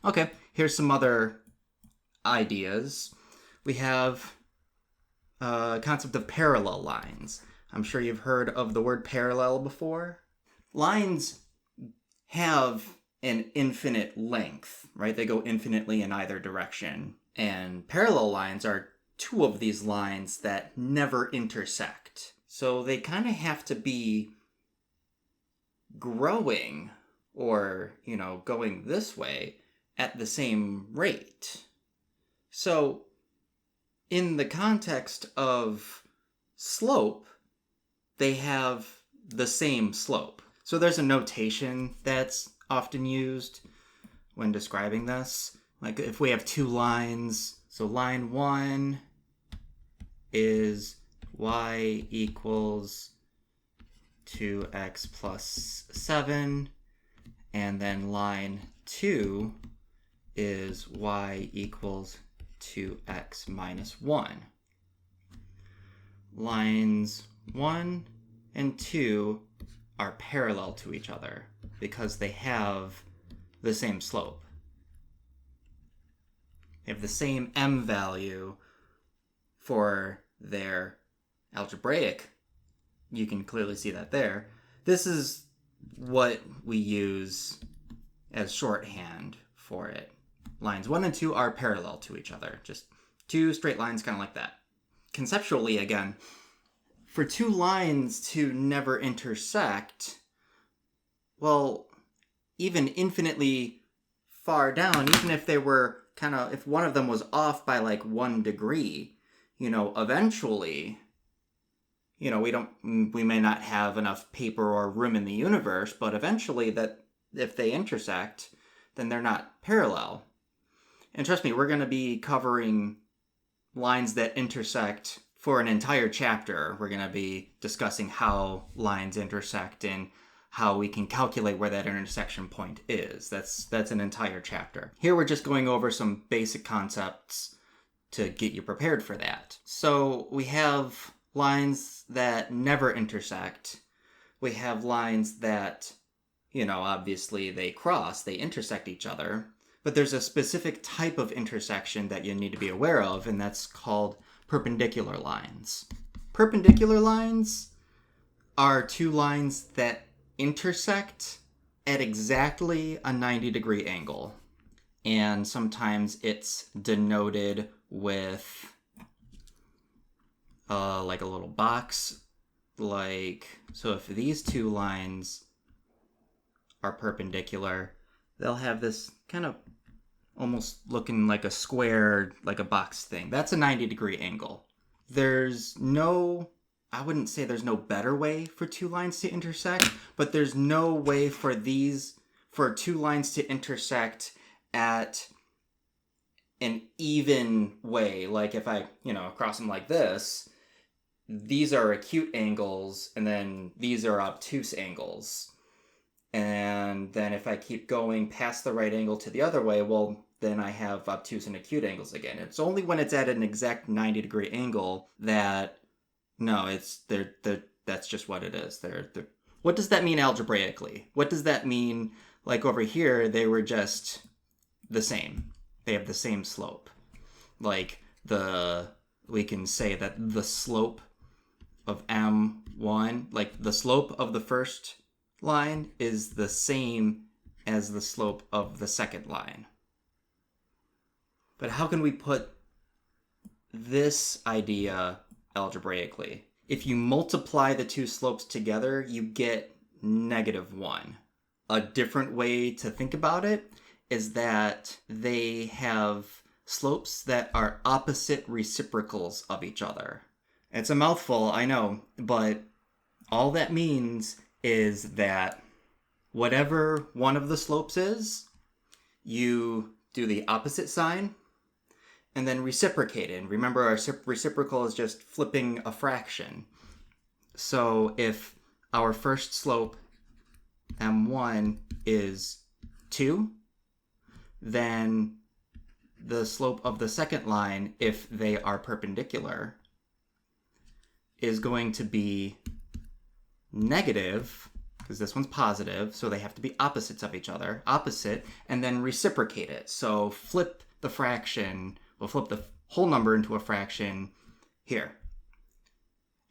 Okay, here's some other ideas. We have a concept of parallel lines. I'm sure you've heard of the word parallel before. Lines have an infinite length, right? They go infinitely in either direction. And parallel lines are two of these lines that never intersect. So they kind of have to be growing or, going this way at the same rate. So in the context of slope, they have the same slope. So there's a notation that's often used when describing this. Like if we have two lines, so line 1 is y equals 2x plus 7, and then line 2 is y equals 2x minus 1. Lines 1 and 2 are parallel to each other because they have the same slope. They have the same m value for their algebraic. You can clearly see that there. This is what we use as shorthand for it. Lines 1 and 2 are parallel to each other. Just two straight lines kind of like that. Conceptually, again, for two lines to never intersect, well, even infinitely far down, even if they were if one of them was off by like 1 degree, eventually, we may not have enough paper or room in the universe, but eventually that if they intersect, then they're not parallel. And trust me, we're going to be covering lines that intersect for an entire chapter. We're going to be discussing how lines intersect and how we can calculate where that intersection point is. That's an entire chapter. Here we're just going over some basic concepts to get you prepared for that. So we have lines that never intersect. We have lines that, obviously they cross, they intersect each other. But there's a specific type of intersection that you need to be aware of, and that's called perpendicular lines. Perpendicular lines are two lines that intersect at exactly a 90-degree angle. And sometimes it's denoted with like a little box. So if these two lines are perpendicular, they'll have this kind of almost looking like a square, like a box thing. That's a 90-degree angle. I wouldn't say there's no better way for two lines to intersect, but there's no way for two lines to intersect at an even way. Like if I, cross them like this, these are acute angles, and then these are obtuse angles. And then if I keep going past the right angle to the other way, well, then I have obtuse and acute angles again. It's only when it's at an exact 90-degree angle that, that's just what it is. What does that mean algebraically? What does that mean, like over here, they were just the same. They have the same slope. Like we can say that the slope of M1, like the slope of the first line is the same as the slope of the second line. But how can we put this idea algebraically? If you multiply the two slopes together, you get -1. A different way to think about it is that they have slopes that are opposite reciprocals of each other. It's a mouthful, I know, but all that means is that whatever one of the slopes is, you do the opposite sign and then reciprocate it. And remember, our reciprocal is just flipping a fraction. So if our first slope, M1, is 2, then the slope of the second line, if they are perpendicular, is going to be negative because this one's positive, so they have to be opposites of each other. Opposite, and then reciprocate it. So flip the fraction, we'll flip the whole number into a fraction here.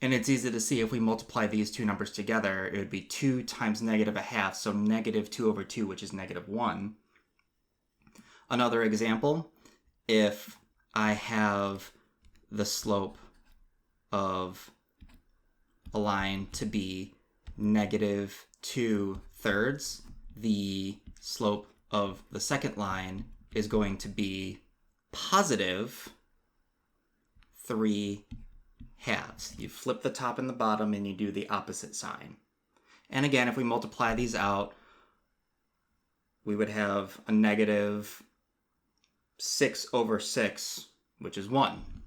And it's easy to see if we multiply these two numbers together, it would be 2 times negative a half, so negative 2 over 2, which is negative 1. Another example, if I have the slope of a line to be negative 2/3, the slope of the second line is going to be positive 3/2. You flip the top and the bottom and you do the opposite sign. And again, if we multiply these out, we would have a negative 6/6, which is 1.